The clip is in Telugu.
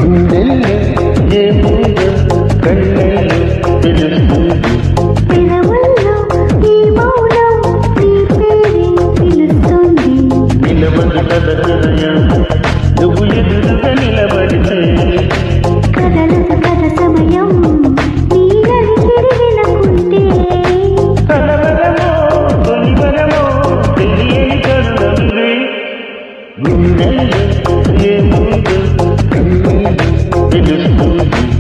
గుండెల్లో ఏముందో కళ్ళల్లో తెలుస్తుంది. పెదవుల్లో ఈ మౌనం నీ పేరే పిలుస్తుంది. నిలబడు కథ హృదయం నువ్వు ఎదురుగా నిలబడితే కదలదు కథ సమయం నీ అలికిడి వినకుంటే. కలవరమో తొలివరమో తెలియని కరుణమిది. గుండెల్లో ఏముందో కళ్ళల్లో తెలుస్తుంది.